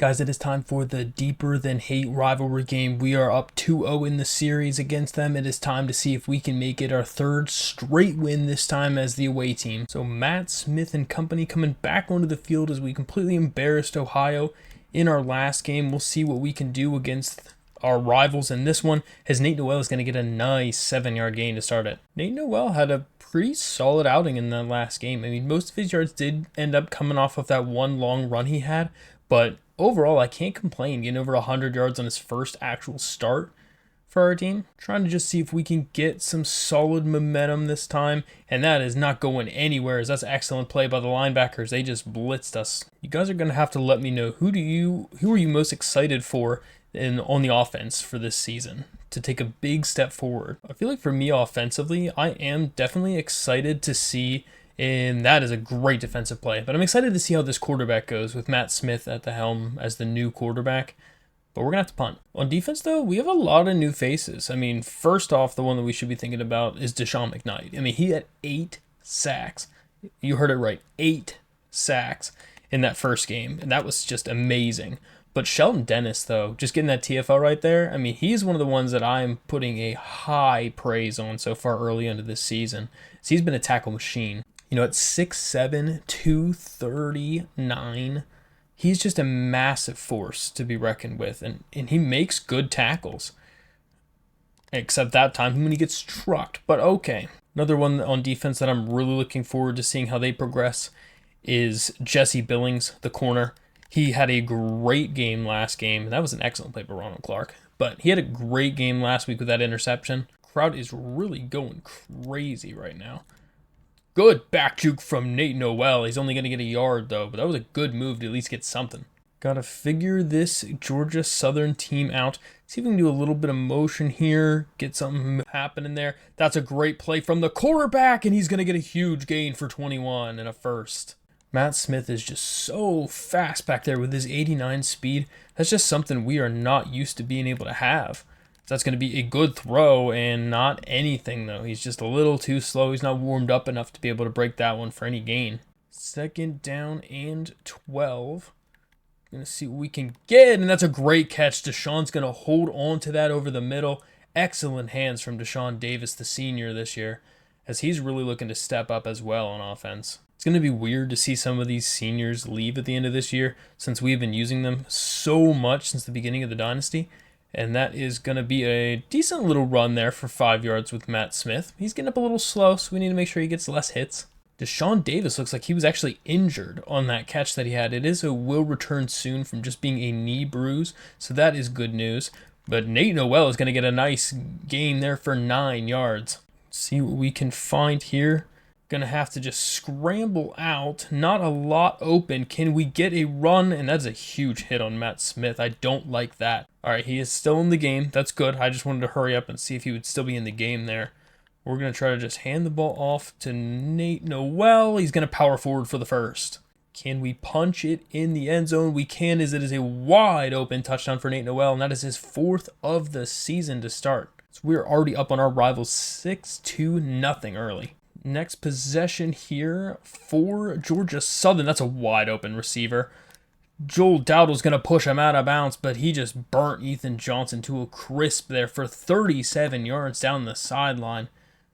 Guys, it is time for the Deeper Than Hate rivalry game. We are up 2-0 in the series against them. It is time to see if we can make it our third straight win, this time as the away team. So Matt Smith and company coming back onto the field as we completely embarrassed Ohio in our last game. We'll see what we can do against our rivals in this one, as Nate Noel is going to get a nice 7-yard gain to start it. Nate Noel had a pretty solid outing in that last game. I mean, most of his yards did end up coming off of that one long run he had, but overall, I can't complain getting over 100 yards on his first actual start for our team. Trying to just see if we can get some solid momentum this time, and that is not going anywhere, as that's excellent play by the linebackers. They just blitzed us. You guys are going to have to let me know, who are you most excited for on the offense for this season to take a big step forward? I feel like for me offensively, I am definitely excited to see, and that is a great defensive play. But I'm excited to see how this quarterback goes with Matt Smith at the helm as the new quarterback. But we're going to have to punt. On defense, though, we have a lot of new faces. I mean, first off, the one that we should be thinking about is Deshaun McKnight. I mean, he had 8 sacks. You heard it right, 8 sacks in that first game. And that was just amazing. But Sheldon Dennis, though, just getting that TFL right there, I mean, he's one of the ones that I'm putting a high praise on so far early into this season. So he's been a tackle machine. You know, at 6'7", 239, he's just a massive force to be reckoned with, and he makes good tackles. Except that time when he gets trucked, but okay. Another one on defense that I'm really looking forward to seeing how they progress is Jesse Billings, the corner. He had a great game last game. That was an excellent play by Ronald Clark, but he had a great game last week with that interception. Crowd is really going crazy right now. Good back juke from Nate Noel. He's only going to get a yard, though, but that was a good move to at least get something. Got to figure this Georgia Southern team out. See if we can do a little bit of motion here, get something happening there. That's a great play from the quarterback, and he's going to get a huge gain for 21 and a first. Matt Smith is just so fast back there with his 89 speed. That's just something we are not used to being able to have. That's going to be a good throw and not anything, though. He's just a little too slow. He's not warmed up enough to be able to break that one for any gain. 2nd down and 12. Going to see what we can get, and that's a great catch. Deshaun's going to hold on to that over the middle. Excellent hands from Deshaun Davis, the senior this year, as he's really looking to step up as well on offense. It's going to be weird to see some of these seniors leave at the end of this year, since we've been using them so much since the beginning of the Dynasty. And that is going to be a decent little run there for 5 yards with Matt Smith. He's getting up a little slow, so we need to make sure he gets less hits. Deshaun Davis looks like he was actually injured on that catch that he had. It is a will return soon from just being a knee bruise, so that is good news. But Nate Noel is going to get a nice gain there for 9 yards. See what we can find here. Going to have to just scramble out. Not a lot open. Can we get a run? And that's a huge hit on Matt Smith. I don't like that. All right, he is still in the game. That's good. I just wanted to hurry up and see if he would still be in the game there. We're going to try to just hand the ball off to Nate Noel. He's going to power forward for the first. Can we punch it in the end zone? We can, as it is a wide open touchdown for Nate Noel, and that is his 4th of the season to start. So we're already up on our rivals 6-0 early. Next possession here for Georgia Southern. That's a wide open receiver. Joel Dowdle's going to push him out of bounds, but he just burnt Ethan Johnson to a crisp there for 37 yards down the sideline.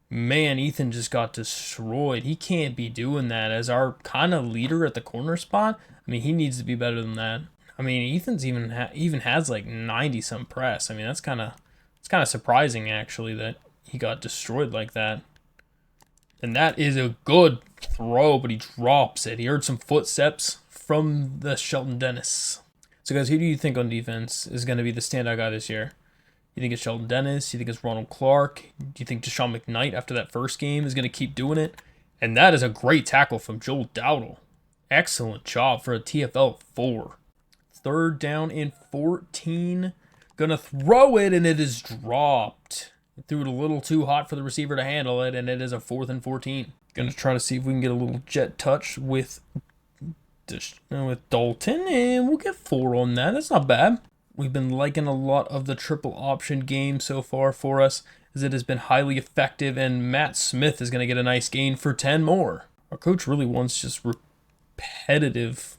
Man, Ethan just got destroyed. He can't be doing that as our kind of leader at the corner spot. I mean, he needs to be better than that. I mean, Ethan's even has like 90-some press. I mean, it's kind of surprising, actually, that he got destroyed like that. And that is a good throw, but he drops it. He heard some footsteps from the Sheldon Dennis. So, guys, who do you think on defense is going to be the standout guy this year? You think it's Sheldon Dennis? You think it's Ronald Clark? Do you think Deshaun McKnight, after that first game, is going to keep doing it? And that is a great tackle from Joel Dowdle. Excellent job for a TFL of 4. 3rd down and 14. Going to throw it, and it is dropped. Threw it a little too hot for the receiver to handle it, and it is a 4th and 14. Going to try to see if we can get a little jet touch with Dalton, and we'll get 4 on that. That's not bad. We've been liking a lot of the triple option game so far for us, as it has been highly effective, and Matt Smith is going to get a nice gain for 10 more. Our coach really wants just repetitive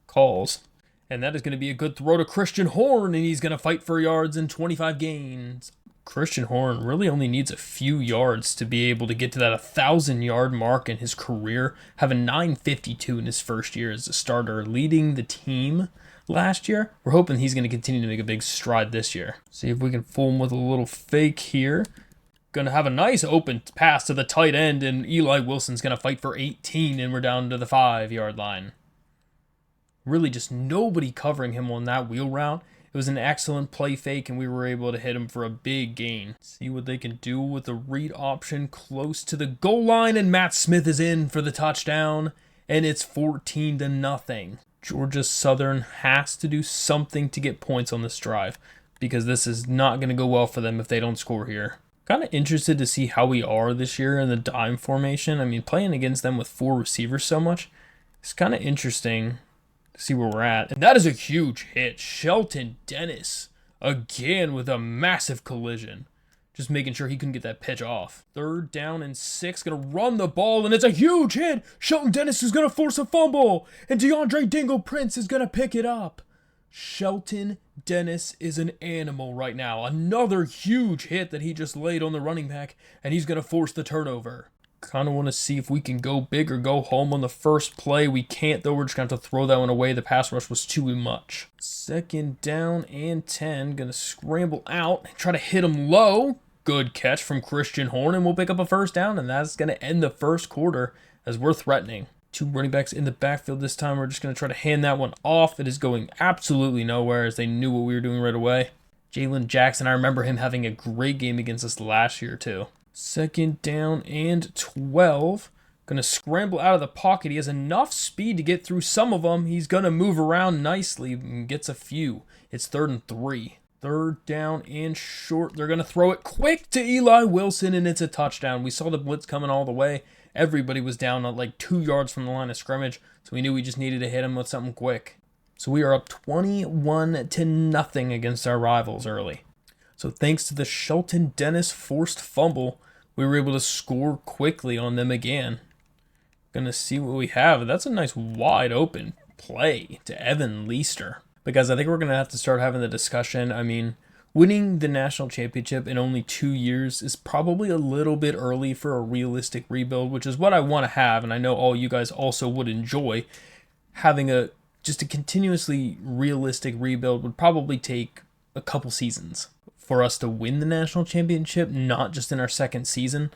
calls. And that is going to be a good throw to Christian Horn, and he's going to fight for yards and 25 gains. Christian Horn really only needs a few yards to be able to get to that 1,000-yard mark in his career, having 952 in his first year as a starter, leading the team last year. We're hoping he's going to continue to make a big stride this year. See if we can fool him with a little fake here. Going to have a nice open pass to the tight end, and Eli Wilson's going to fight for 18, and we're down to the 5-yard line. Really just nobody covering him on that wheel route. It was an excellent play fake, and we were able to hit him for a big gain. See what they can do with the read option close to the goal line, and Matt Smith is in for the touchdown, and it's 14-0. Georgia Southern has to do something to get points on this drive, because this is not going to go well for them if they don't score here. Kind of interested to see how we are this year in the dime formation. I mean, playing against them with 4 receivers so much, it's kind of interesting. See where we're at. And that is a huge hit. Shelton Dennis again with a massive collision. Just making sure he couldn't get that pitch off. 3rd down and 6. Going to run the ball, and it's a huge hit. Shelton Dennis is going to force a fumble. And DeAndre Dingle Prince is going to pick it up. Shelton Dennis is an animal right now. Another huge hit that he just laid on the running back, and he's going to force the turnover. Kind of want to see if we can go big or go home on the first play. We can't, though. We're just going to have to throw that one away. The pass rush was too much. 2nd down and 10. Going to scramble out and try to hit him low. Good catch from Christian Horn, and we'll pick up a 1st down, and that's going to end the first quarter as we're threatening. 2 running backs in the backfield this time. We're just going to try to hand that one off. It is going absolutely nowhere as they knew what we were doing right away. Jalen Jackson, I remember him having a great game against us last year, too. 2nd down and 12. Going to scramble out of the pocket. He has enough speed to get through some of them. He's going to move around nicely and gets a few. It's 3rd and 3. 3rd down and short. They're going to throw it quick to Eli Wilson, and it's a touchdown. We saw the blitz coming all the way. Everybody was down at like 2 yards from the line of scrimmage, so we knew we just needed to hit him with something quick. So we are up 21-0 against our rivals early. So thanks to the Shelton Dennis forced fumble, we were able to score quickly on them again. Gonna see what we have. That's a nice wide open play to Evan Leister. Because I think we're gonna have to start having the discussion. I mean, winning the national championship in only 2 years is probably a little bit early for a realistic rebuild, which is what I want to have, and I know all you guys also would enjoy. Having just a continuously realistic rebuild would probably take a couple seasons for us to win the national championship, not just in our 2nd season.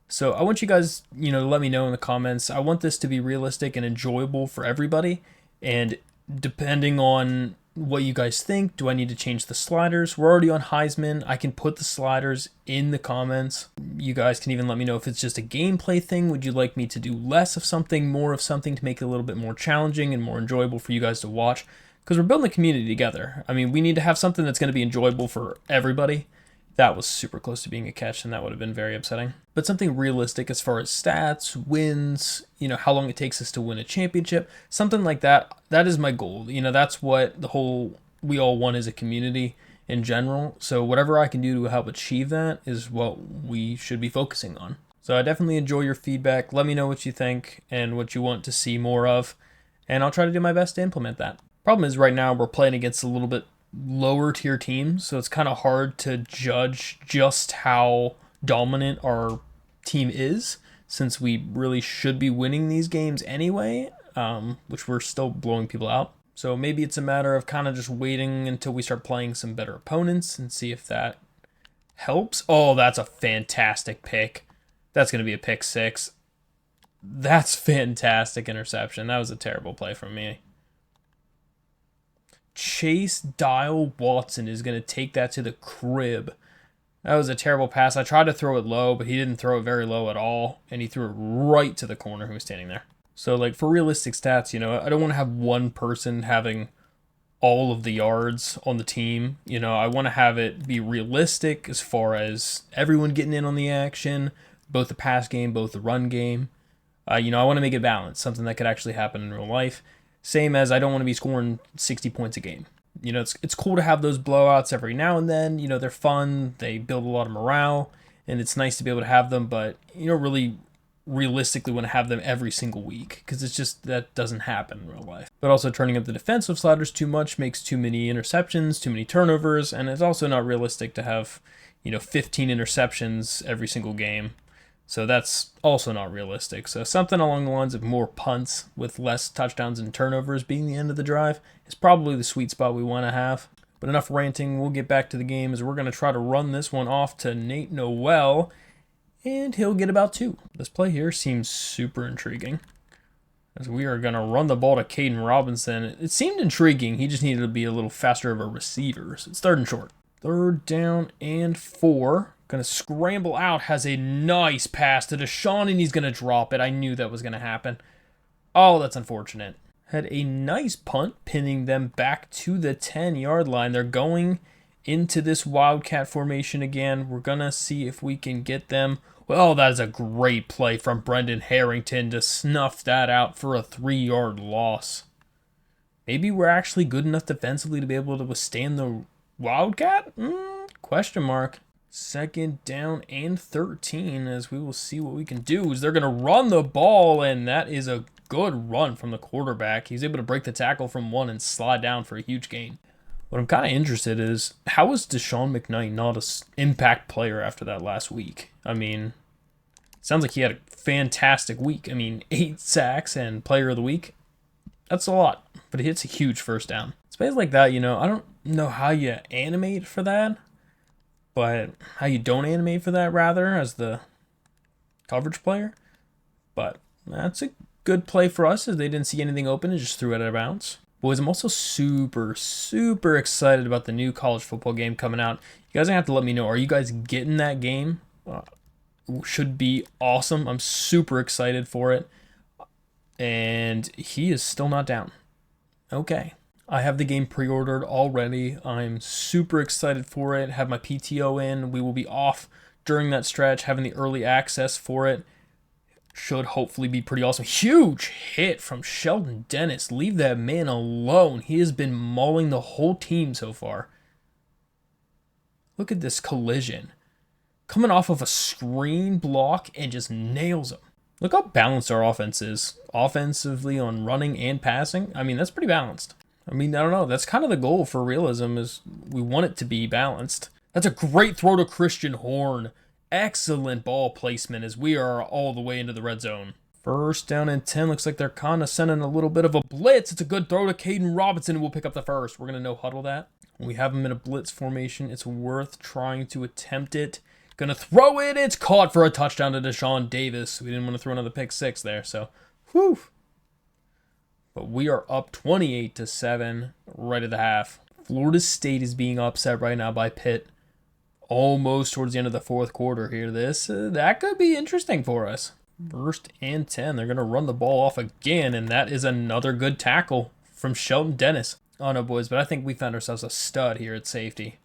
So I want you guys, to let me know in the comments. I want this to be realistic and enjoyable for everybody. And depending on what you guys think, do I need to change the sliders? We're already on Heisman. I can put the sliders in the comments. You guys can even let me know if it's just a gameplay thing. Would you like me to do less of something, more of something to make it a little bit more challenging and more enjoyable for you guys to watch? Because we're building a community together. I mean, we need to have something that's going to be enjoyable for everybody. That was super close to being a catch, and that would have been very upsetting. But something realistic as far as stats, wins, how long it takes us to win a championship, something like that. That is my goal. That's what we all want as a community in general. So whatever I can do to help achieve that is what we should be focusing on. So I definitely enjoy your feedback. Let me know what you think and what you want to see more of, and I'll try to do my best to implement that. Problem is right now we're playing against a little bit lower tier teams, so it's kind of hard to judge just how dominant our team is, since we really should be winning these games anyway, which we're still blowing people out. So maybe it's a matter of kind of just waiting until we start playing some better opponents and see if that helps. Oh, that's a fantastic pick. That's going to be a pick 6. That's fantastic interception. That was a terrible play from me. Chase Dial Watson is going to take that to the crib. That was a terrible pass. I tried to throw it low, but he didn't throw it very low at all, and he threw it right to the corner who was standing there. So, for realistic stats, I don't want to have one person having all of the yards on the team. I want to have it be realistic as far as everyone getting in on the action, both the pass game, both the run game. I want to make it balanced, something that could actually happen in real life. Same as I don't want to be scoring 60 points a game. It's cool to have those blowouts every now and then. They're fun. They build a lot of morale, and it's nice to be able to have them. But you don't really realistically want to have them every single week because it's just that doesn't happen in real life. But also turning up the defensive sliders too much makes too many interceptions, too many turnovers, and it's also not realistic to have, 15 interceptions every single game. So that's also not realistic. So something along the lines of more punts with less touchdowns and turnovers being the end of the drive is probably the sweet spot we want to have. But enough ranting, we'll get back to the game as we're going to try to run this one off to Nate Noel, and he'll get about 2. This play here seems super intriguing, as we are going to run the ball to Caden Robinson. It seemed intriguing, he just needed to be a little faster of a receiver, so it's 3rd and short. 3rd down and 4. Going to scramble out, has a nice pass to Deshaun, and he's going to drop it. I knew that was going to happen. Oh, that's unfortunate. Had a nice punt, pinning them back to the 10-yard line. They're going into this Wildcat formation again. We're going to see if we can get them. Well, that is a great play from Brendan Harrington to snuff that out for a 3-yard loss. Maybe we're actually good enough defensively to be able to withstand the Wildcat? Question mark. 2nd down and 13, as we will see what we can do. Is they're going to run the ball, and that is a good run from the quarterback. He's able to break the tackle from 1 and slide down for a huge gain. What I'm kind of interested is, how is Deshaun McKnight not an impact player after that last week? I mean, it sounds like he had a fantastic week. 8 sacks and player of the week. That's a lot, but he hits a huge 1st down. Space like that, I don't know how you animate for that, but how you don't animate for that, rather, as the coverage player. But that's a good play for us, as they didn't see anything open and just threw it out of bounds. Boys, I'm also super, super excited about the new college football game coming out. You guys are going to have to let me know. Are you guys getting that game? Should be awesome. I'm super excited for it. And he is still not down. Okay. I have the game pre-ordered already. I'm super excited for it. Have my PTO in. We will be off during that stretch, having the early access for it. Should hopefully be pretty awesome. Huge hit from Sheldon Dennis. Leave that man alone. He has been mauling the whole team so far. Look at this collision. Coming off of a screen block and just nails him. Look how balanced our offense is. Offensively on running and passing. That's pretty balanced. I don't know. That's kind of the goal for realism, is we want it to be balanced. That's a great throw to Christian Horn. Excellent ball placement as we are all the way into the red zone. 1st down and 10. Looks like they're kind of sending a little bit of a blitz. It's a good throw to Caden Robinson, and we'll pick up the 1st. We're going to no-huddle that. When we have him in a blitz formation, it's worth trying to attempt it. Going to throw it. It's caught for a touchdown to Deshaun Davis. We didn't want to throw another pick 6 there, so whew. But we are up 28-7 right at the half. Florida State is being upset right now by Pitt. Almost towards the end of the 4th quarter here. That could be interesting for us. 1st and 10. They're going to run the ball off again, and that is another good tackle from Sheldon Dennis. Oh no, boys, but I think we found ourselves a stud here at safety.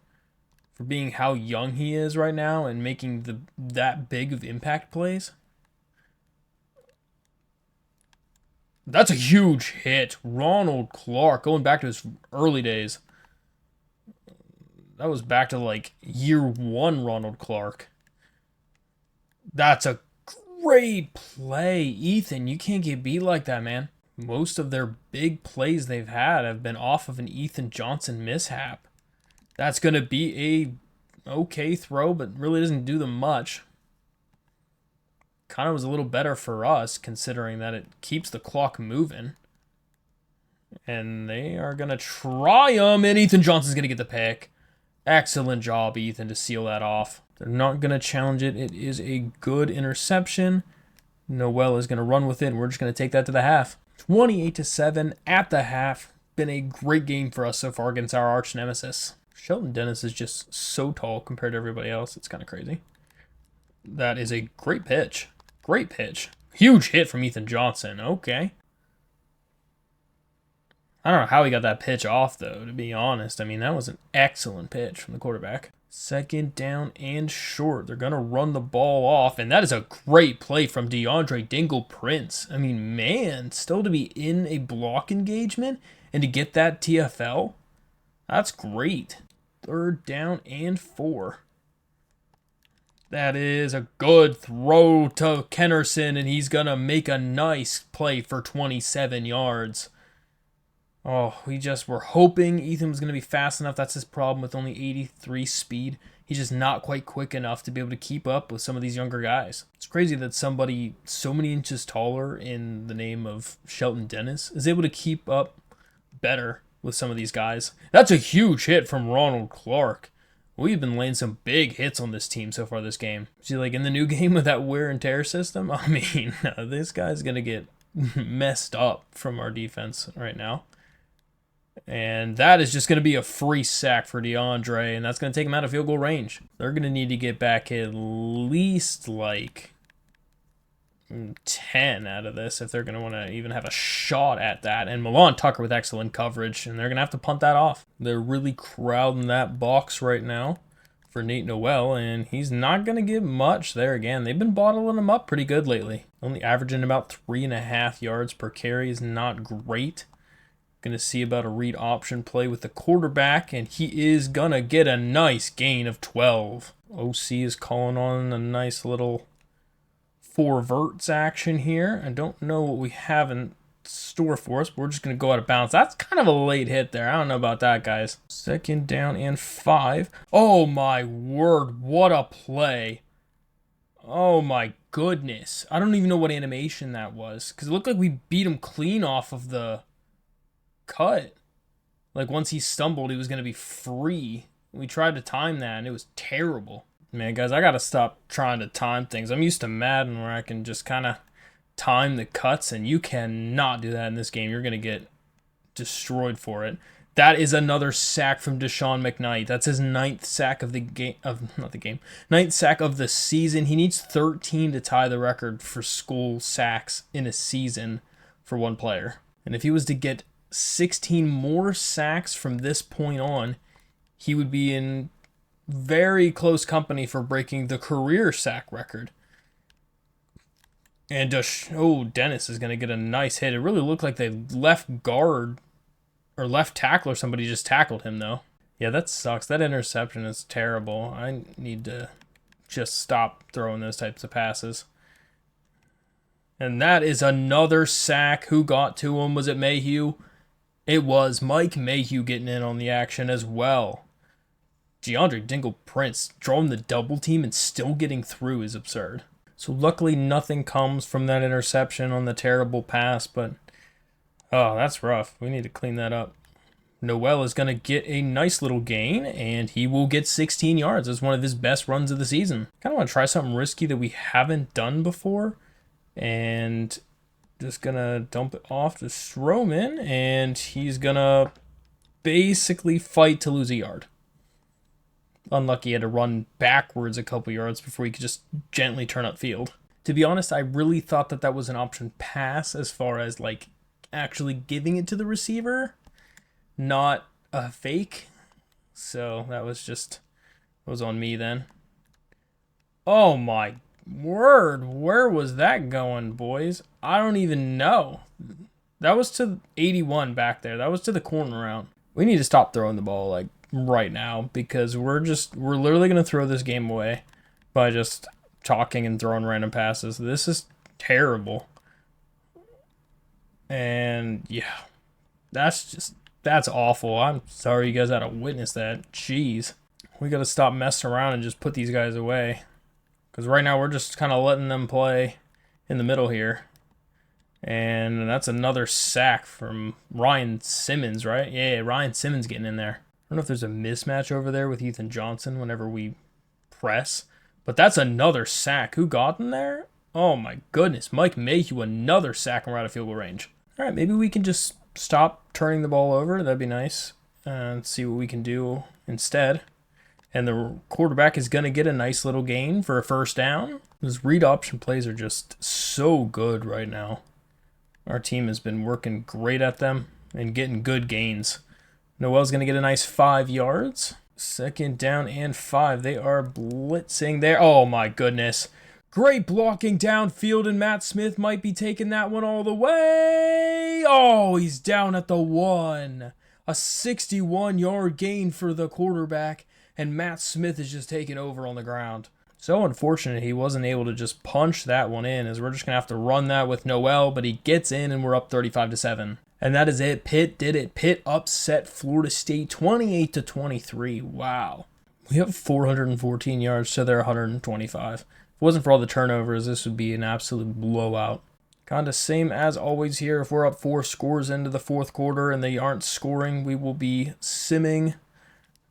For being how young he is right now and making that big of impact plays. That's a huge hit. Ronald Clark, going back to his early days. That was back to year 1 Ronald Clark. That's a great play. Ethan, you can't get beat like that, man. Most of their big plays they've had have been off of an Ethan Johnson mishap. That's going to be a okay throw, but really doesn't do them much. Kind of was a little better for us, considering that it keeps the clock moving. And they are going to try them, and Ethan Johnson's going to get the pick. Excellent job, Ethan, to seal that off. They're not going to challenge it. It is a good interception. Noel is going to run with it, and we're just going to take that to the half. 28-7 at the half. Been a great game for us so far against our arch nemesis. Sheldon Dennis is just so tall compared to everybody else. It's kind of crazy. That is a great pitch. Great pitch. Huge hit from Ethan Johnson. Okay. I don't know how he got that pitch off, though, to be honest. That was an excellent pitch from the quarterback. 2nd down and short. They're going to run the ball off, and that is a great play from DeAndre Dingle Prince. Man, still to be in a block engagement and to get that TFL, that's great. 3rd down and 4. That is a good throw to Kennerson, and he's going to make a nice play for 27 yards. Oh, we just were hoping Ethan was going to be fast enough. That's his problem with only 83 speed. He's just not quite quick enough to be able to keep up with some of these younger guys. It's crazy that somebody so many inches taller in the name of Shelton Dennis is able to keep up better with some of these guys. That's a huge hit from Ronald Clark. We've been laying some big hits on this team so far this game. See, like in the new game with that wear and tear system, I mean, this guy's going to get messed up from our defense right now. And that is just going to be a free sack for DeAndre, and that's going to take him out of field goal range. They're going to need to get back at least like 10 out of this if they're going to want to even have a shot at that. And Milan Tucker with excellent coverage, and they're going to have to punt that off. They're really crowding that box right now for Nate Noel, and he's not going to get much there again. They've been bottling him up pretty good lately. Only averaging about 3.5 yards per carry is not great. Going to see about a read option play with the quarterback, and he is going to get a nice gain of 12. OC is calling on a nice little four verts action here. I don't know what we have in store for us, but we're just going to go out of bounds. That's kind of a late hit there. I don't know about that, guys. 2nd down and 5. Oh, my word. What a play. Oh, my goodness. I don't even know what animation that was, because it looked like we beat him clean off of the cut. Like once he stumbled, he was going to be free. We tried to time that and it was terrible. Man, guys, I got to stop trying to time things. I'm used to Madden where I can just kind of time the cuts, and you cannot do that in this game. You're going to get destroyed for it. That is another sack from Deshaun McKnight. That's his 9th sack of the game, ninth sack of the season. He needs 13 to tie the record for school sacks in a season for one player. And if he was to get 16 more sacks from this point on, he would be in very close company for breaking the career sack record. And Dennis is going to get a nice hit. It really looked like the left guard or left tackle or somebody just tackled him, though. Yeah, that sucks. That interception is terrible. I need to just stop throwing those types of passes. And that is another sack. Who got to him? Was it Mayhew? It was Mike Mayhew getting in on the action as well. DeAndre Dingle Prince drawing the double team and still getting through is absurd. So luckily nothing comes from that interception on the terrible pass, but oh, that's rough. We need to clean that up. Noel is going to get a nice little gain, and he will get 16 yards. It's one of his best runs of the season. Kind of want to try something risky that we haven't done before, and just going to dump it off to Stroman, and he's going to basically fight to lose a yard. Unlucky he had to run backwards a couple yards before he could just gently turn upfield. To be honest, I really thought that that was an option pass as far as like actually giving it to the receiver, not a fake. So that was on me then. Oh my word, where was that going, boys? I don't even know. That was to 81 back there. That was to the corner route. We need to stop throwing the ball like right now, because we're literally going to throw this game away by just talking and throwing random passes. This is terrible. And yeah, that's awful. I'm sorry you guys had to witness that. Jeez. We got to stop messing around and just put these guys away, because right now we're just kind of letting them play in the middle here. And that's another sack from Ryan Simmons, right? Yeah, Ryan Simmons getting in there. I don't know if there's a mismatch over there with Ethan Johnson whenever we press, but that's another sack. Who got in there? Oh my goodness. Mike Mayhew, another sack and we're out of field goal range. All right, maybe we can just stop turning the ball over. That'd be nice. And see what we can do instead. And the quarterback is going to get a nice little gain for a first down. Those read option plays are just so good right now. Our team has been working great at them and getting good gains. Noel's going to get a nice 5 yards. 2nd down and 5. They are blitzing there. Oh, my goodness. Great blocking downfield, and Matt Smith might be taking that one all the way. Oh, he's down at the 1. A 61-yard gain for the quarterback, and Matt Smith is just taking over on the ground. So unfortunate he wasn't able to just punch that one in, as we're just going to have to run that with Noel, but he gets in and we're up 35-7. And that is it. Pitt did it. Pitt upset Florida State 28-23. Wow. We have 414 yards to their 125. If it wasn't for all the turnovers, this would be an absolute blowout. Kind of same as always here. If we're up 4 scores into the fourth quarter and they aren't scoring, we will be simming.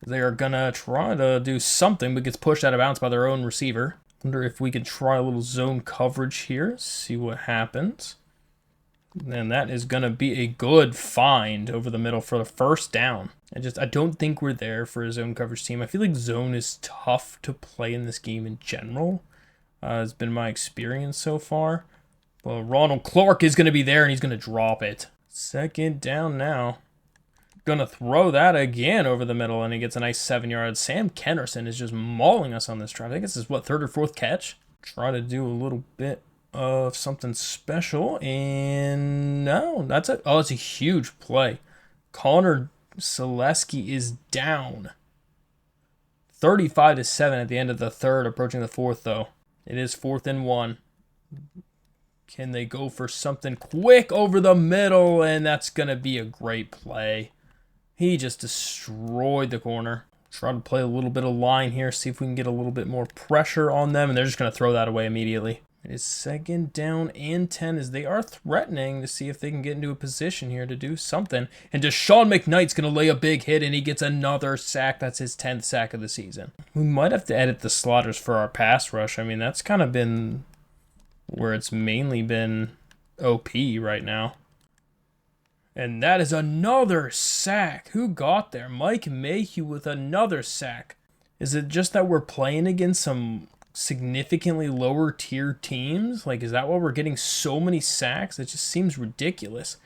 They are going to try to do something, but gets pushed out of bounds by their own receiver. Wonder if we can try a little zone coverage here. See what happens. And that is going to be a good find over the middle for the first down. I don't think we're there for a zone coverage team. I feel like zone is tough to play in this game in general. It's been my experience so far. Well, Ronald Clark is going to be there, and he's going to drop it. Second down now. Going to throw that again over the middle, and he gets a nice 7 yards. Sam Kennerson is just mauling us on this drive. I think this is, third or fourth catch? Try to do a little bit of something special, and no, that's it. Oh, it's a huge play. Connor Selesky is down. 35-7 at the end of the third, approaching the fourth, though. It is 4th and 1. Can they go for something quick over the middle? And that's going to be a great play. He just destroyed the corner. Try to play a little bit of line here, see if we can get a little bit more pressure on them, and they're just going to throw that away immediately. It is 2nd down and 10 as they are threatening to see if they can get into a position here to do something. And Deshaun McKnight's going to lay a big hit, and he gets another sack. That's his 10th sack of the season. We might have to edit the slaughters for our pass rush. I mean, that's kind of been where it's mainly been OP right now. And that is another sack. Who got there? Mike Mayhew with another sack. Is it just that we're playing against some significantly lower tier teams? Like, is that why we're getting so many sacks? It just seems ridiculous.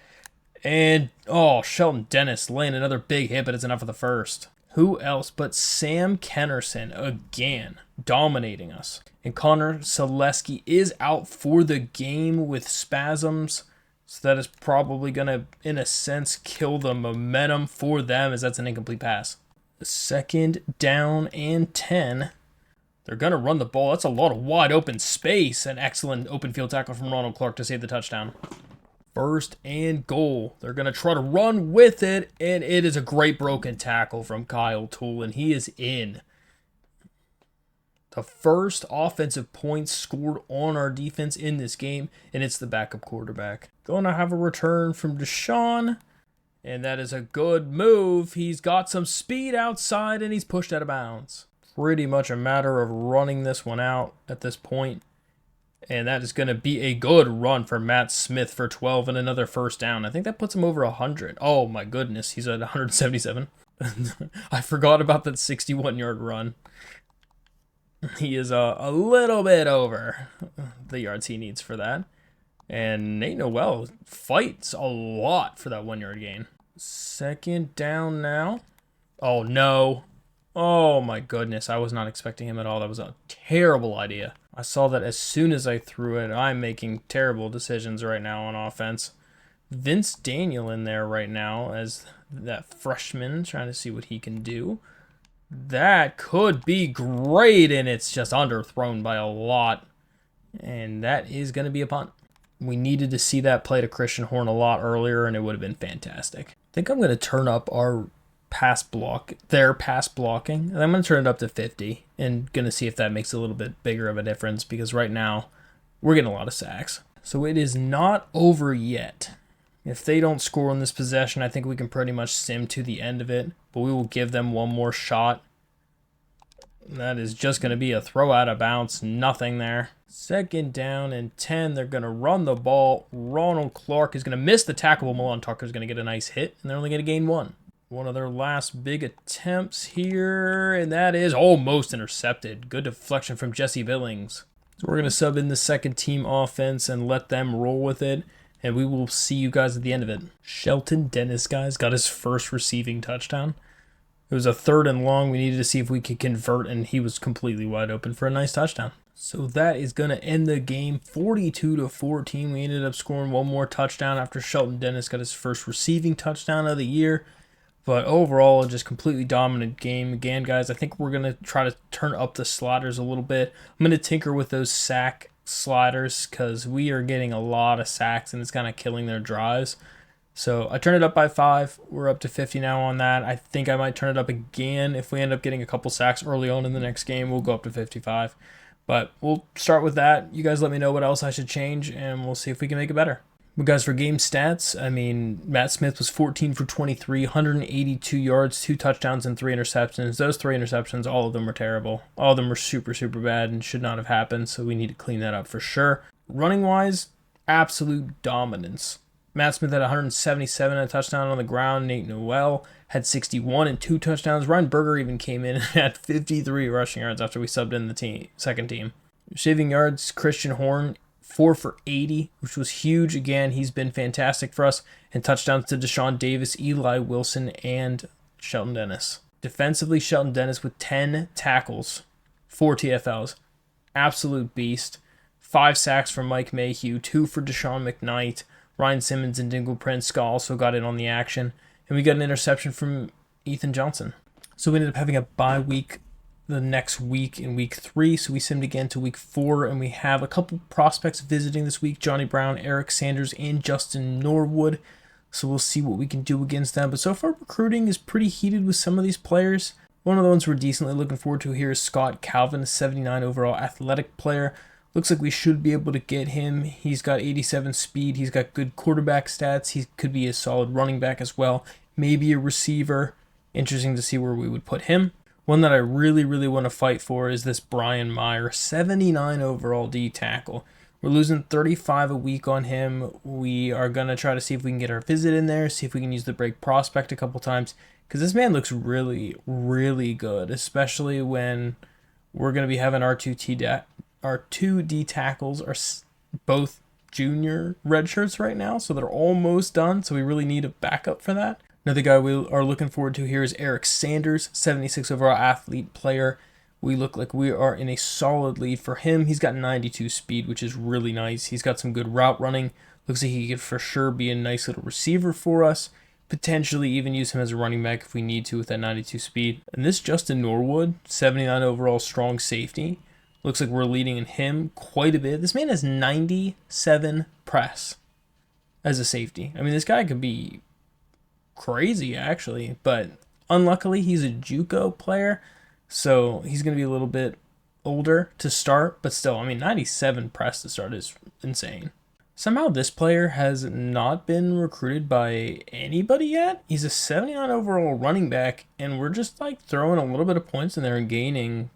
And, Shelton Dennis laying another big hit, but it's enough for the first. Who else but Sam Kennerson again, dominating us. And Connor Selesky is out for the game with spasms. So that is probably going to, in a sense, kill the momentum for them, as that's an incomplete pass. 2nd down and 10. They're going to run the ball. That's a lot of wide open space. An excellent open field tackle from Ronald Clark to save the touchdown. 1st and goal. They're going to try to run with it, and it is a great broken tackle from Kyle Toole, and he is in. The first offensive points scored on our defense in this game, and it's the backup quarterback. Going to have a return from Deshaun, and that is a good move. He's got some speed outside, and he's pushed out of bounds. Pretty much a matter of running this one out at this point, and that is going to be a good run for Matt Smith for 12 and another first down. I think that puts him over 100. Oh, my goodness. He's at 177. I forgot about that 61-yard run. He is a little bit over the yards he needs for that. And Nate Noel fights a lot for that 1-yard gain. 2nd down now. Oh, no. Oh, my goodness. I was not expecting him at all. That was a terrible idea. I saw that as soon as I threw it. I'm making terrible decisions right now on offense. Vince Daniel in there right now as that freshman, trying to see what he can do. That could be great, and it's just underthrown by a lot. And that is going to be a punt. We needed to see that play to Christian Horn a lot earlier, and it would have been fantastic. I think I'm going to turn up their pass blocking, and I'm going to turn it up to 50, and going to see if that makes a little bit bigger of a difference, because right now we're getting a lot of sacks. So it is not over yet. If they don't score on this possession, I think we can pretty much sim to the end of it, but we will give them one more shot. That is just going to be a throw out of bounds, nothing there. 2nd down and 10, they're going to run the ball. Ronald Clark is going to miss the tackle, but Milan Tucker is going to get a nice hit, and they're only going to gain 1. One of their last big attempts here, and that is almost intercepted. Good deflection from Jesse Billings. So we're going to sub in the second team offense and let them roll with it, and we will see you guys at the end of it. Shelton Dennis, guys, got his first receiving touchdown. It was a 3rd and long. We needed to see if we could convert, and he was completely wide open for a nice touchdown. So that is going to end the game 42-14. We ended up scoring one more touchdown after Shelton Dennis got his first receiving touchdown of the year. But overall, just completely dominant game. Again, guys, I think we're going to try to turn up the sliders a little bit. I'm going to tinker with those sack sliders because we are getting a lot of sacks and it's kind of killing their drives. So I turned it up by 5. We're up to 50 now on that. I think I might turn it up again. If we end up getting a couple sacks early on in the next game, we'll go up to 55. But we'll start with that. You guys let me know what else I should change, and we'll see if we can make it better. But guys, for game stats, I mean, Matt Smith was 14 for 23, 182 yards, 2 touchdowns, and 3 interceptions. Those 3 interceptions, all of them were terrible. All of them were super, super bad and should not have happened, so we need to clean that up for sure. Running-wise, absolute dominance. Matt Smith had 177 and a touchdown on the ground. Nate Noel had 61 and 2 touchdowns. Ryan Berger even came in and had 53 rushing yards after we subbed in the second team. Receiving yards, Christian Horn, 4 for 80, which was huge. Again, he's been fantastic for us. And touchdowns to Deshaun Davis, Eli Wilson, and Shelton Dennis. Defensively, Shelton Dennis with 10 tackles, 4 TFLs. Absolute beast. 5 sacks for Mike Mayhew, 2 for Deshaun McKnight. Ryan Simmons and Dingle Prince also got in on the action. And we got an interception from Ethan Johnson. So we ended up having a bye week the next week in week 3. So we simmed again to week 4. And we have a couple prospects visiting this week. Johnny Brown, Eric Sanders, and Justin Norwood. So we'll see what we can do against them. But so far, recruiting is pretty heated with some of these players. One of the ones we're decently looking forward to here is Scott Calvin, a 79 overall athletic player. Looks like we should be able to get him. He's got 87 speed. He's got good quarterback stats. He could be a solid running back as well. Maybe a receiver. Interesting to see where we would put him. One that I really, really want to fight for is this Brian Meyer, 79 overall D tackle. We're losing 35 a week on him. We are going to try to see if we can get our visit in there, see if we can use the break prospect a couple times, because this man looks really, really good, especially when we're going to be having our two D tackles are both junior red shirts right now, so they're almost done, so we really need a backup for that. Another guy we are looking forward to here is Eric Sanders, 76 overall athlete player. We look like we are in a solid lead for him. He's got 92 speed, which is really nice. He's got some good route running. Looks like he could for sure be a nice little receiver for us. Potentially even use him as a running back if we need to with that 92 speed. And this Justin Norwood, 79 overall strong safety. Looks like we're leading in him quite a bit. This man has 97 press as a safety. I mean, this guy could be crazy, actually. But unluckily, he's a JUCO player, so he's going to be a little bit older to start. But still, I mean, 97 press to start is insane. Somehow this player has not been recruited by anybody yet. He's a 79 overall running back, and we're just like throwing a little bit of points in there and gaining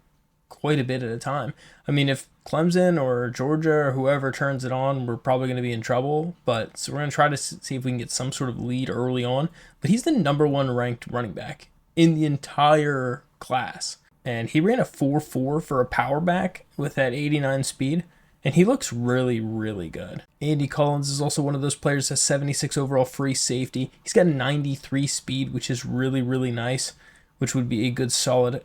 quite a bit at a time. I mean, if Clemson or Georgia or whoever turns it on, we're probably going to be in trouble. But so we're going to try to see if we can get some sort of lead early on. But he's the number 1 ranked running back in the entire class. And he ran a 4.4 for a power back with that 89 speed. And he looks really, really good. Andy Collins is also one of those players that has 76 overall free safety. He's got 93 speed, which is really, really nice, which would be a good solid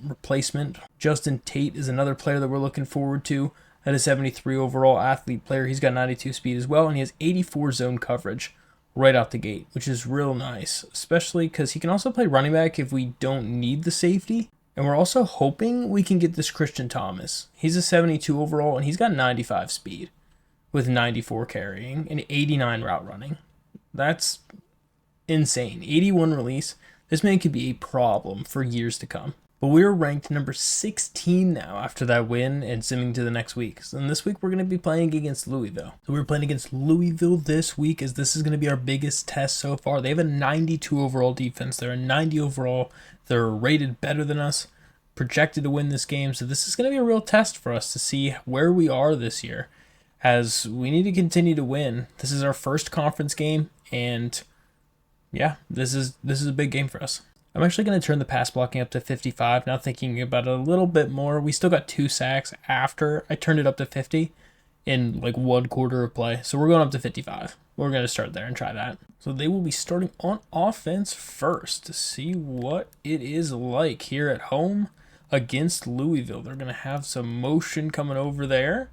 replacement. Justin Tate is another player that we're looking forward to. That is 73 overall athlete player. He's got 92 speed as well, and he has 84 zone coverage right out the gate, which is real nice, especially because he can also play running back if we don't need the safety. And we're also hoping we can get this Christian Thomas. He's a 72 overall, and he's got 95 speed with 94 carrying and 89 route running. That's insane. 81 release. This man could be a problem for years to come. But we're ranked number 16 now after that win and simming to the next week. So this week we're going to be playing against Louisville. So we're playing against Louisville this week as this is going to be our biggest test so far. They have a 92 overall defense. They're a 90 overall. They're rated better than us, projected to win this game. So this is going to be a real test for us to see where we are this year, as we need to continue to win. This is our first conference game, and yeah, this is a big game for us. I'm actually going to turn the pass blocking up to 55. Now thinking about it a little bit more, we still got 2 sacks after I turned it up to 50 in like 1 quarter of play. So we're going up to 55. We're going to start there and try that. So they will be starting on offense first to see what it is like here at home against Louisville. They're going to have some motion coming over there,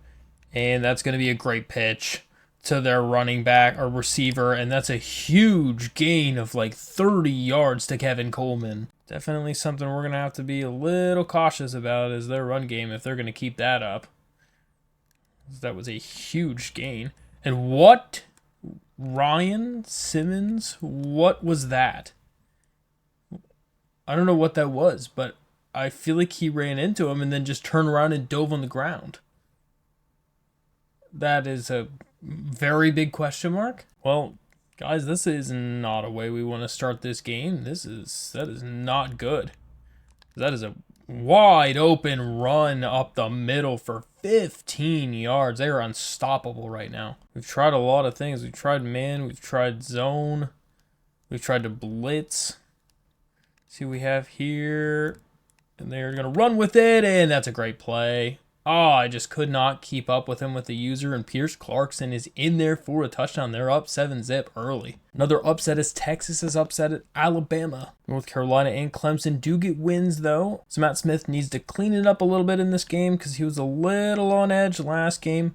and that's going to be a great pitch to their running back or receiver, and that's a huge gain of like 30 yards to Kevin Coleman. Definitely something we're going to have to be a little cautious about is their run game if they're going to keep that up. That was a huge gain. And what? Ryan Simmons? What was that? I don't know what that was, but I feel like he ran into him and then just turned around and dove on the ground. That is a very big question mark. Well, guys, this is not a way we want to start this game. That is not good. That is a wide open run up the middle for 15 yards. They are unstoppable right now. We've tried a lot of things. We've tried man, we've tried zone, we've tried to blitz. See what we have here. And they're going to run with it, and that's a great play. Oh, I just could not keep up with him with the user, and Pierce Clarkson is in there for a touchdown. They're up 7-zip early. Another upset is Texas is upset at Alabama. North Carolina and Clemson do get wins, though. So Matt Smith needs to clean it up a little bit in this game because he was a little on edge last game,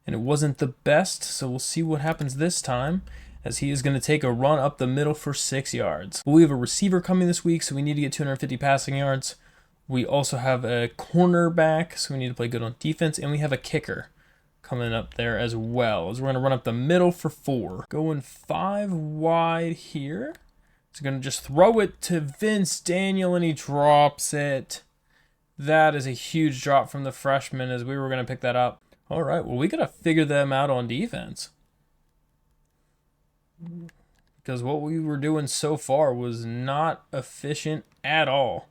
and it wasn't the best. So we'll see what happens this time, as he is going to take a run up the middle for 6 yards. But we have a receiver coming this week, so we need to get 250 passing yards. We also have a cornerback, so we need to play good on defense, and we have a kicker coming up there as well. As we're going to run up the middle for 4. Going 5 wide here. So going to just throw it to Vince Daniel, and he drops it. That is a huge drop from the freshman, as we were going to pick that up. All right, well, we got to figure them out on defense, because what we were doing so far was not efficient at all.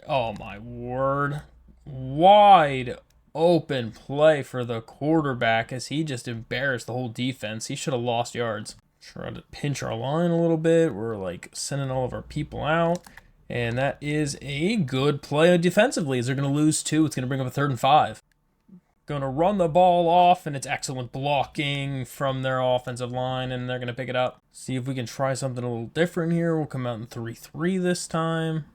Oh my word. Wide open play for the quarterback as he just embarrassed the whole defense. He should have lost yards. Try to pinch our line a little bit. We're like sending all of our people out. And that is a good play defensively, as they're going to lose 2. It's going to bring up a 3rd and 5. Going to run the ball off, and it's excellent blocking from their offensive line, and they're going to pick it up. See if we can try something a little different here. We'll come out in 3-3 this time.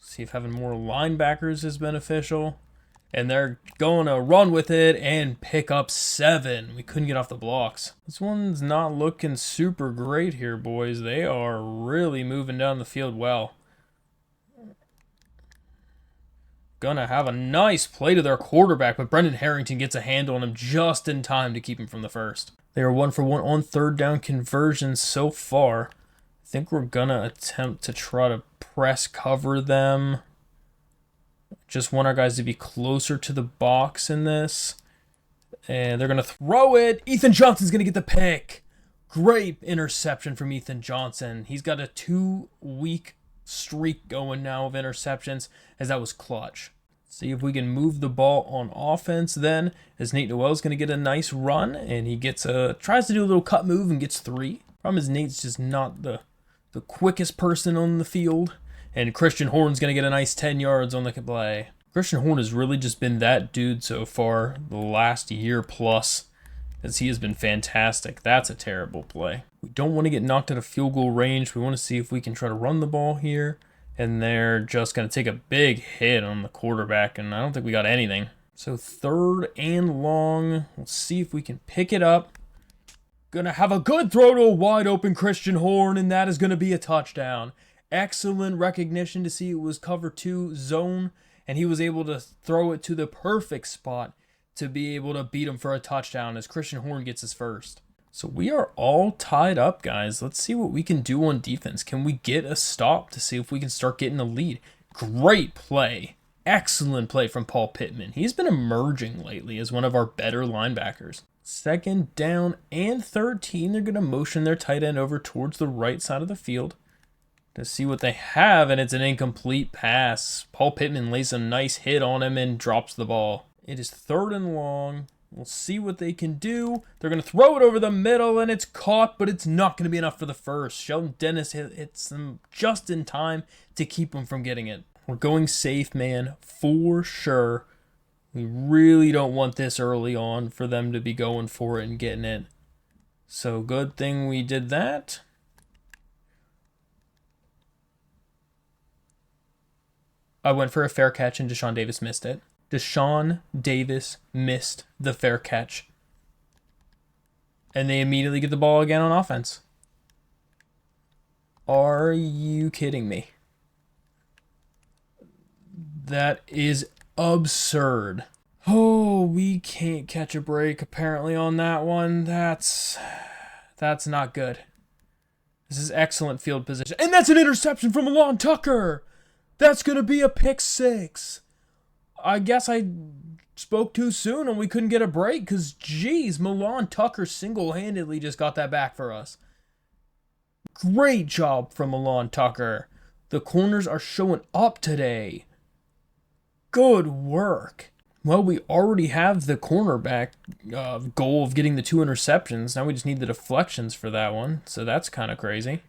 See if having more linebackers is beneficial. And they're going to run with it and pick up 7. We couldn't get off the blocks. This one's not looking super great here, boys. They are really moving down the field well. Gonna have a nice play to their quarterback, but Brendan Harrington gets a handle on him just in time to keep him from the first. They are 1 for 1 on 3rd down conversions so far. I think we're gonna attempt to try to press cover them. Just want our guys to be closer to the box in this. And they're gonna throw it. Ethan Johnson's gonna get the pick. Great interception from Ethan Johnson. He's got a 2-week streak going now of interceptions, as that was clutch. See if we can move the ball on offense then, as Nate Noel's going to get a nice run, and he tries to do a little cut move and gets 3. Problem is Nate's just not the quickest person on the field, and Christian Horn's going to get a nice 10 yards on the play. Christian Horn has really just been that dude so far the last year plus, as he has been fantastic. That's a terrible play. We don't want to get knocked out of field goal range. We want to see if we can try to run the ball here. And they're just going to take a big hit on the quarterback, and I don't think we got anything. So 3rd and long. Let's see if we can pick it up. Going to have a good throw to a wide open Christian Horn, and that is going to be a touchdown. Excellent recognition to see it was cover 2 zone, and he was able to throw it to the perfect spot to be able to beat him for a touchdown as Christian Horn gets his first. So we are all tied up, guys. Let's see what we can do on defense. Can we get a stop to see if we can start getting a lead? Great play. Excellent play from Paul Pittman. He's been emerging lately as one of our better linebackers. 2nd down and 13. They're going to motion their tight end over towards the right side of the field to see what they have, and it's an incomplete pass. Paul Pittman lays a nice hit on him and drops the ball. It is 3rd and long. We'll see what they can do. They're going to throw it over the middle, and it's caught, but it's not going to be enough for the first. Sheldon Dennis hits them just in time to keep them from getting it. We're going safe, man, for sure. We really don't want this early on for them to be going for it and getting it. So good thing we did that. I went for a fair catch, and Deshaun Davis missed it. Deshaun Davis missed the fair catch. And they immediately get the ball again on offense. Are you kidding me? That is absurd. Oh, we can't catch a break apparently on that one. That's not good. This is excellent field position. And that's an interception from Milan Tucker. That's going to be a pick 6. I guess I spoke too soon and we couldn't get a break because, geez, Milan Tucker single-handedly just got that back for us. Great job from Milan Tucker. The corners are showing up today. Good work. Well, we already have the cornerback goal of getting the 2 interceptions. Now we just need the deflections for that one. So that's kind of crazy.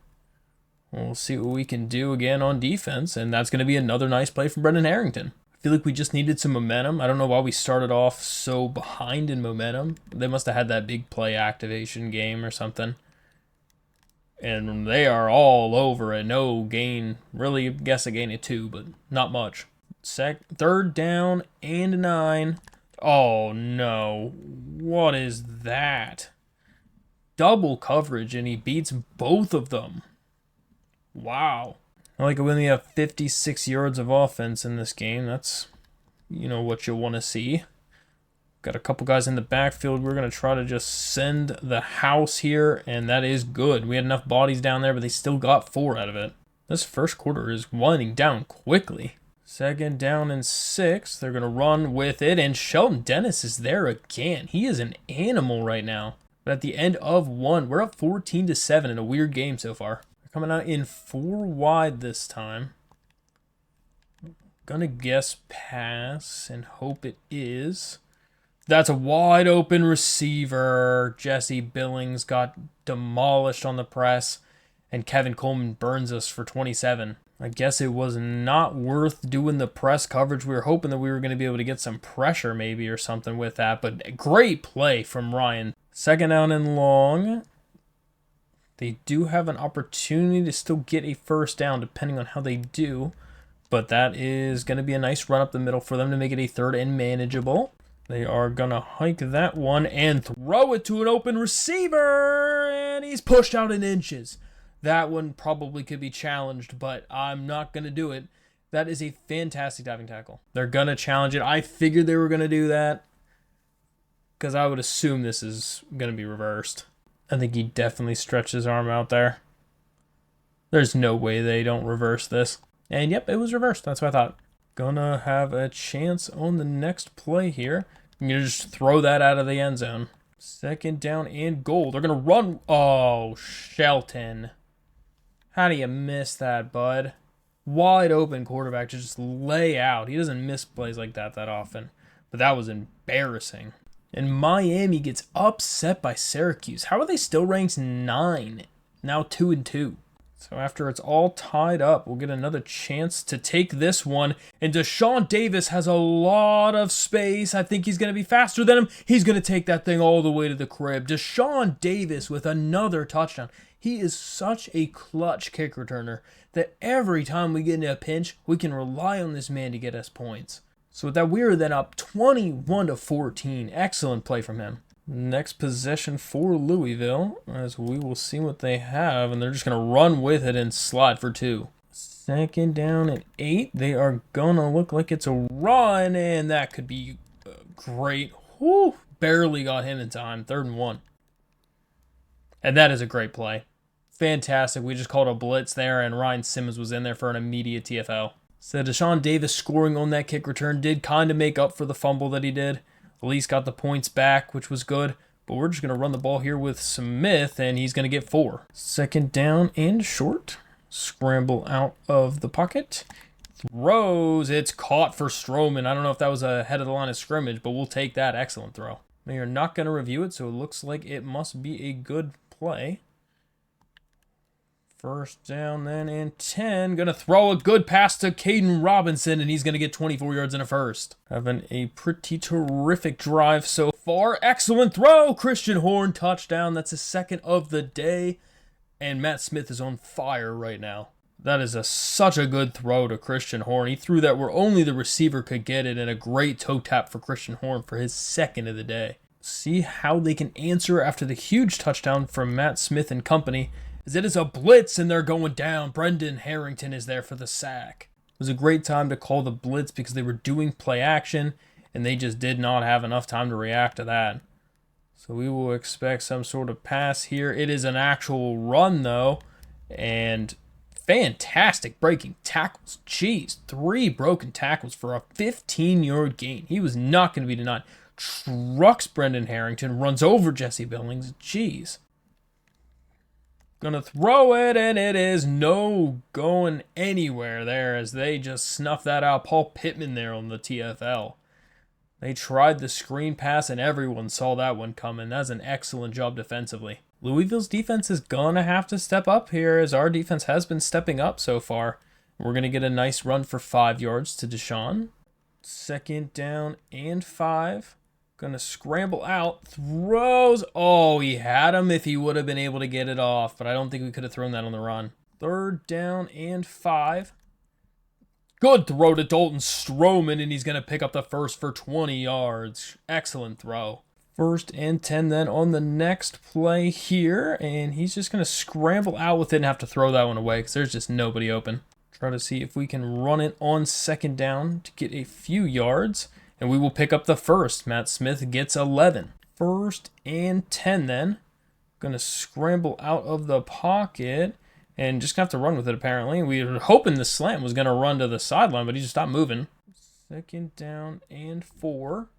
We'll see what we can do again on defense. And that's going to be another nice play from Brendan Harrington. I feel like we just needed some momentum. I don't know why we started off so behind in momentum. They must have had that big play activation game or something. And they are all over it. No gain. Really, I guess a gain of 2, but not much. Third down and 9. Oh, no. What is that? Double coverage, and he beats both of them. Wow. I like it when we have 56 yards of offense in this game. That's, what you want to see. Got a couple guys in the backfield. We're going to try to just send the house here, and that is good. We had enough bodies down there, but they still got 4 out of it. This first quarter is winding down quickly. Second down and 6. They're going to run with it, and Shelton Dennis is there again. He is an animal right now. But at the end of 1, we're up 14-7 in a weird game so far. They're coming out in 4 wide this time. Gonna guess pass and hope it is. That's a wide open receiver. Jesse Billings got demolished on the press, and Kevin Coleman burns us for 27. I guess it was not worth doing the press coverage. We were hoping that we were going to be able to get some pressure maybe or something with that, but great play from Ryan. Second down and long. They do have an opportunity to still get a first down depending on how they do, but that is going to be a nice run up the middle for them to make it a third and manageable. They are going to hike that one and throw it to an open receiver, and he's pushed out in inches. That one probably could be challenged, but I'm not going to do it. That is a fantastic diving tackle. They're going to challenge it. I figured they were going to do that because I would assume this is going to be reversed. I think he definitely stretched his arm out there. There's no way they don't reverse this. And yep, it was reversed. That's what I thought. Gonna have a chance on the next play here. I'm going to just throw that out of the end zone. Second down and goal. They're going to run. Oh, Shelton. How do you miss that, bud? Wide open quarterback to just lay out. He doesn't miss plays like that often. But that was embarrassing. And Miami gets upset by Syracuse. How are they still ranked 9? Now 2-2. So after it's all tied up, we'll get another chance to take this one. And Deshaun Davis has a lot of space. I think he's going to be faster than him. He's going to take that thing all the way to the crib. Deshaun Davis with another touchdown. He is such a clutch kick returner that every time we get into a pinch, we can rely on this man to get us points. So with that, we are then up 21-14. Excellent play from him. Next possession for Louisville, as we will see what they have, and they're just going to run with it and slide for 2. Second down and 8. They are going to look like it's a run, and that could be great. Whew, barely got him in time. 3rd and 1. And that is a great play. Fantastic. We just called a blitz there, and Ryan Simmons was in there for an immediate TFL. So Deshaun Davis scoring on that kick return did kind of make up for the fumble that he did. At least got the points back, which was good. But we're just going to run the ball here with Smith, and he's going to get 4. Second down and short. Scramble out of the pocket. Throws. It's caught for Stroman. I don't know if that was ahead of the line of scrimmage, but we'll take that. Excellent throw. They are not going to review it, so it looks like it must be a good play. First down then and 10. Going to throw a good pass to Caden Robinson, and he's going to get 24 yards in a first. Having a pretty terrific drive so far. Excellent throw. Christian Horn touchdown. That's his 2nd of the day. And Matt Smith is on fire right now. That is such a good throw to Christian Horn. He threw that where only the receiver could get it, and a great toe tap for Christian Horn for his second of the day. See how they can answer after the huge touchdown from Matt Smith and company, as it is a blitz and they're going down. Brendan Harrington is there for the sack. It was a great time to call the blitz because they were doing play action, and they just did not have enough time to react to that. So we will expect some sort of pass here. It is an actual run, though, and fantastic breaking tackles. Jeez, 3 broken tackles for a 15-yard gain. He was not going to be denied. Trucks Brendan Harrington, runs over Jesse Billings. Jeez. Gonna throw it, and it is no going anywhere there as they just snuff that out. Paul Pittman there on the TFL. They tried the screen pass, and everyone saw that one coming. That's an excellent job defensively. Louisville's defense is going to have to step up here, as our defense has been stepping up so far. We're going to get a nice run for 5 yards to Deshaun. 2nd down and 5. Going to scramble out. Throws. Oh, he had him if he would have been able to get it off, but I don't think we could have thrown that on the run. 3rd down and 5. Good throw to Dalton Stroman, and he's going to pick up the first for 20 yards. Excellent throw. 1st and 10 then on the next play here, and he's just going to scramble out with it and have to throw that one away because there's just nobody open. Try to see if we can run it on 2nd down to get a few yards, and we will pick up the first. Matt Smith gets 11. 1st and 10 then. Going to scramble out of the pocket. And just going to have to run with it, apparently. We were hoping the slant was going to run to the sideline, but he just stopped moving. 2nd down and 4.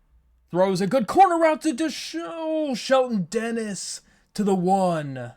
Throws a good corner route to Shelton Dennis to the 1.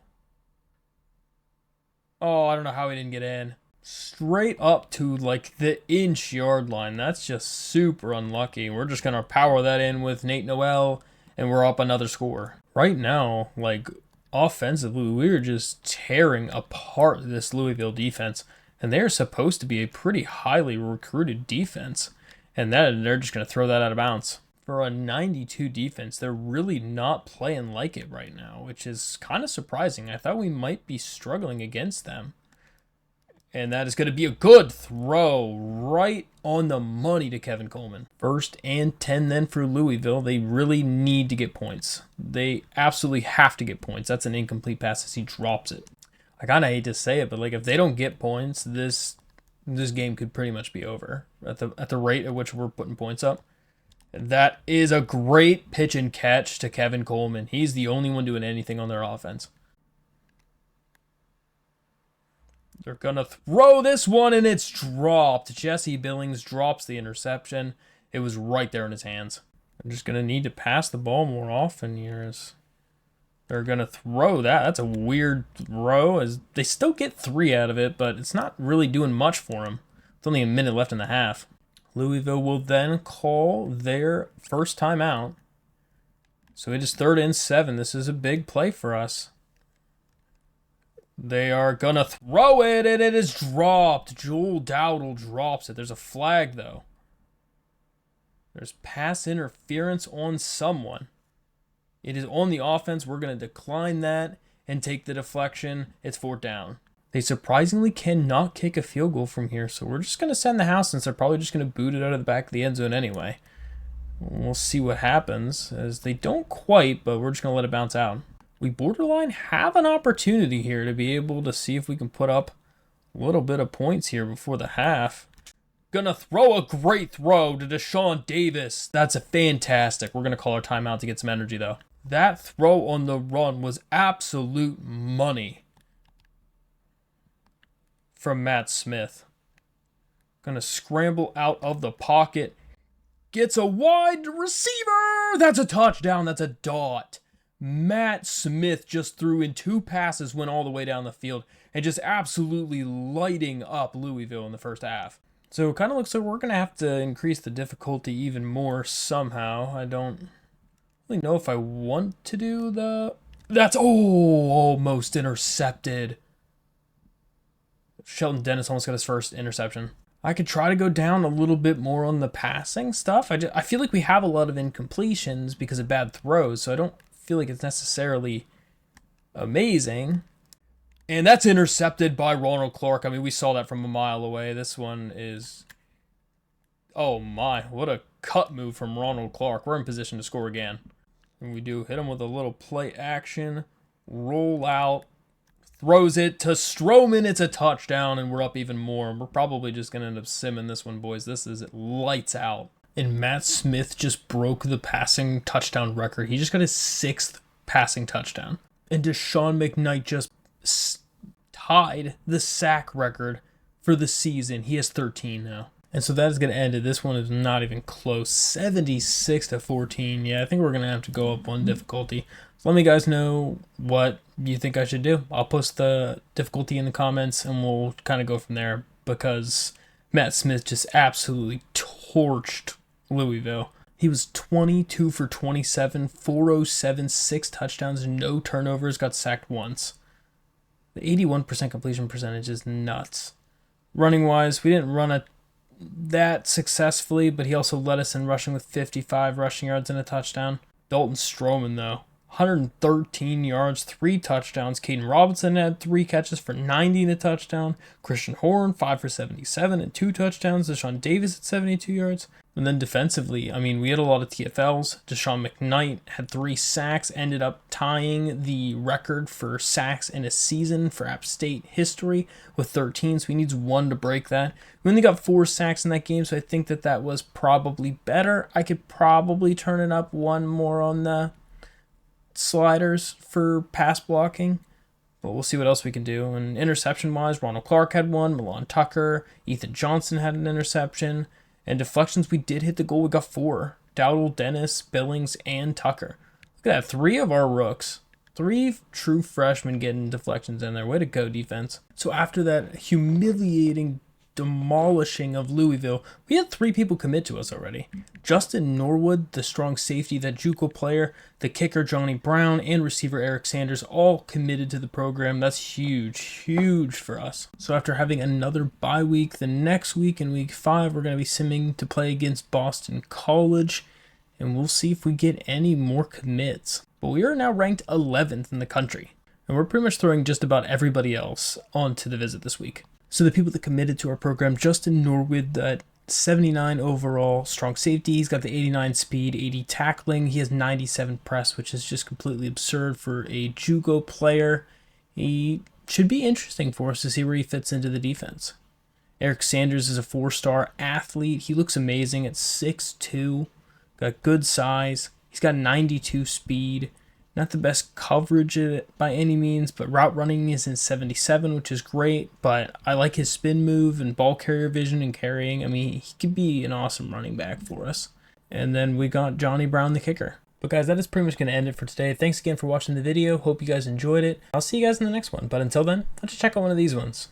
Oh, I don't know how he didn't get in. Straight up to, like, the inch-yard line. That's just super unlucky. We're just going to power that in with Nate Noel, and we're up another score. Right now, like, offensively, we're just tearing apart this Louisville defense, and they're supposed to be a pretty highly recruited defense, and they're just going to throw that out of bounds. For a 92 defense, they're really not playing like it right now, which is kind of surprising. I thought we might be struggling against them. And that is going to be a good throw right on the money to Kevin Coleman. 1st and 10 then for Louisville. They really need to get points. They absolutely have to get points. That's an incomplete pass as he drops it. I kind of hate to say it, but like if they don't get points, this game could pretty much be over at the rate at which we're putting points up. That is a great pitch and catch to Kevin Coleman. He's the only one doing anything on their offense. They're going to throw this one, and it's dropped. Jesse Billings drops the interception. It was right there in his hands. They're just going to need to pass the ball more often here. They're going to throw that. That's a weird throw, as they still get 3 out of it, but it's not really doing much for them. It's only a minute left in the half. Louisville will then call their first timeout. So it is 3rd and 7. This is a big play for us. They are going to throw it, and it is dropped. Joel Dowdle drops it. There's a flag, though. There's pass interference on someone. It is on the offense. We're going to decline that and take the deflection. It's 4th down. They surprisingly cannot kick a field goal from here, so we're just going to send the house since they're probably just going to boot it out of the back of the end zone anyway. We'll see what happens, as they don't quite, but we're just going to let it bounce out. We borderline have an opportunity here to be able to see if we can put up a little bit of points here before the half. Gonna throw a great throw to Deshaun Davis. That's a fantastic. We're going to call our timeout to get some energy, though. That throw on the run was absolute money from Matt Smith. Gonna scramble out of the pocket. Gets a wide receiver. That's a touchdown. That's a dot. Matt Smith just threw in 2 passes, went all the way down the field, and just absolutely lighting up Louisville in the first half. So it kind of looks like we're going to have to increase the difficulty even more somehow. I don't really know if I want to do the... That's almost intercepted. Shelton Dennis almost got his first interception. I could try to go down a little bit more on the passing stuff. I feel like we have a lot of incompletions because of bad throws, so I don't feel like it's necessarily amazing. And that's intercepted by Ronald Clark. I mean, we saw that from a mile away. This one is... Oh my, what a cut move from Ronald Clark. We're in position to score again. And we do hit him with a little play action. Roll out. Throws it to Stroman. It's a touchdown, and we're up even more. We're probably just going to end up simming this one, boys. This is lights out. And Matt Smith just broke the passing touchdown record. He just got his 6th passing touchdown. And Deshaun McKnight just tied the sack record for the season. He has 13 now. And so that is going to end it. This one is not even close. 76-14. Yeah, I think we're going to have to go up one difficulty. So let me guys know what you think I should do. I'll post the difficulty in the comments, and we'll kind of go from there, because Matt Smith just absolutely torched Louisville. He was 22 for 27, 407, 6 touchdowns, no turnovers, got sacked once. The 81% completion percentage is nuts. Running-wise, we didn't run that successfully, but he also led us in rushing with 55 rushing yards and a touchdown. Dalton Stroman, though, 113 yards, 3 touchdowns. Caden Robinson had 3 catches for 90 and a touchdown. Christian Horn, 5 for 77 and 2 touchdowns. Deshaun Davis at 72 yards. And then defensively, I mean, we had a lot of TFLs. Deshaun McKnight had 3 sacks, ended up tying the record for sacks in a season for App State history with 13, so he needs 1 to break that. We only got 4 sacks in that game, so I think that was probably better. I could probably turn it up 1 more on the sliders for pass blocking, but we'll see what else we can do. And interception-wise, Ronald Clark had 1, Milan Tucker, Ethan Johnson had an interception. And deflections, we did hit the goal. We got 4. Dowdle, Dennis, Billings, and Tucker. Look at that. 3 of our rooks. 3 true freshmen getting deflections in there. Way to go, defense. So after that humiliating demolishing of Louisville, we had 3 people commit to us already. Justin Norwood, the strong safety, that JUCO player, the kicker Johnny Brown, and receiver Eric Sanders all committed to the program. That's huge, huge for us. So after having another bye week, the next week in week 5, we're going to be simming to play against Boston College, and we'll see if we get any more commits. But we are now ranked 11th in the country, and we're pretty much throwing just about everybody else onto the visit this week. So the people that committed to our program, Justin Norwood, that 79 overall, strong safety. He's got the 89 speed, 80 tackling. He has 97 press, which is just completely absurd for a JUCO player. He should be interesting for us to see where he fits into the defense. Eric Sanders is a 4-star athlete. He looks amazing at 6'2", got good size. He's got 92 speed. Not the best coverage by any means, but route running is in 77, which is great. But I like his spin move and ball carrier vision and carrying. I mean, he could be an awesome running back for us. And then we got Johnny Brown, the kicker. But guys, that is pretty much going to end it for today. Thanks again for watching the video. Hope you guys enjoyed it. I'll see you guys in the next one. But until then, let's check out one of these ones.